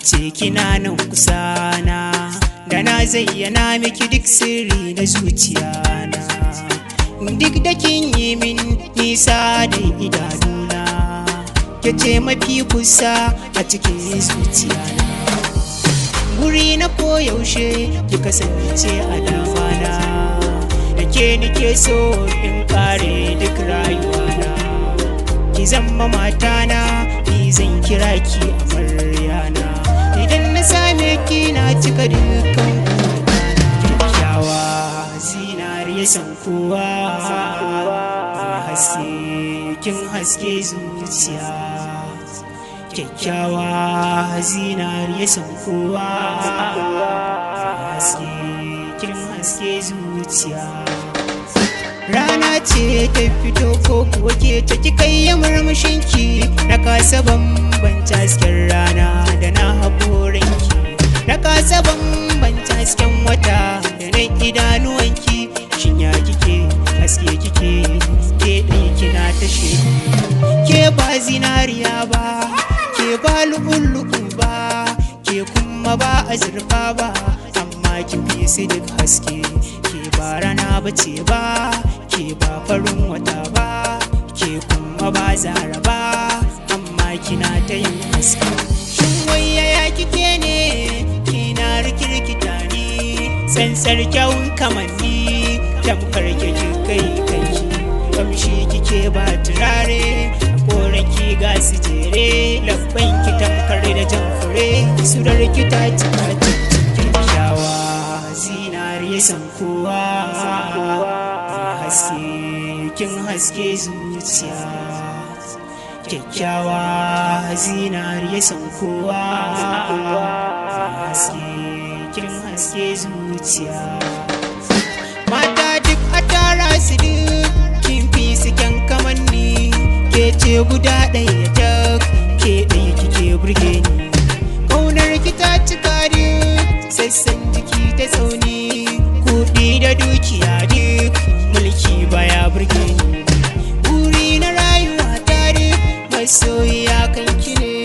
ce kina nan kusa na, da na zayyana miki duk sirri na zuciya na. Duk da kin yi min nisa da idanuna, ke ce mafi kusa a cikin zuciya na. Guri na koyaushe ki kasance a damana, da ke nike so in kare duk rayuwana. Ki zama matana, ni zan kira ki amaryana. Idan na same ki na cika dukkan burana. Kyakkyawa zinariya san kowa, haske kin haske zuciya. Kyakkyawa zinariya san kowa, haske kin haske zuciya. Rana ce ta fito ko kuwa ke ta kika yi murmushinki, na kasa bambanta hasken rana da na haƙoranki, na kasa bambanta hasken wata da na idanuwanki. Shin ya kike haske kike, ke ɗaya kina ta sheku. Ke ba zinariya ba, ke ba lu'ulu'u ba, ke kuma ba azurfa ba, amma ki fi su duk haske. Ke ba rana bace ba, ke ba farin wata ba, ke kuma ba zara ba, amma kina ta yin haske. Shin wai ya kike ne, kina rikirkita ni, tsantsar kyawun kamanni, tamkar ke kai kanki. Kamshi kike ba turare, koranki ga su jere, labban ki tamkar da jan fure, surar ki ta cika cikin. Kyakkyawa zinariya san kowa, haske kin haske zuciya. Kyakkyawa zinariya san kowa, haske kin haske zuciya. Mata duk a tara su duk, kin fi su kyan kamanni, ke ce guda ɗaya tak, ke ɗaya kike burge ni. Ƙaunar ki ta cika duk sassan jiki ta tsauni, kuɗi da dukiya duk mulki baya burge ni. Buri na rayuwa ta duk masoyiya kanki ne,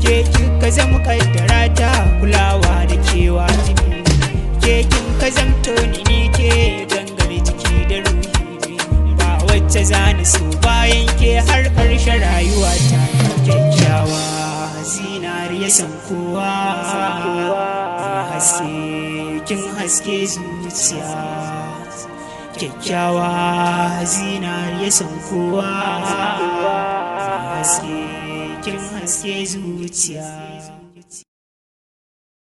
ke kika zama kaddara ta, kulawa da kewa jini. Ke kin ka zamto ni ke gangar jiki da ruhi, ba wacce zani so bayan ke har ƙarshen rayuwa ta. Kyakkyawa zinariya san kowa, haske kin haske zuciya. Kyakkyawa zinariya san kowa, haske kin haske zuciya.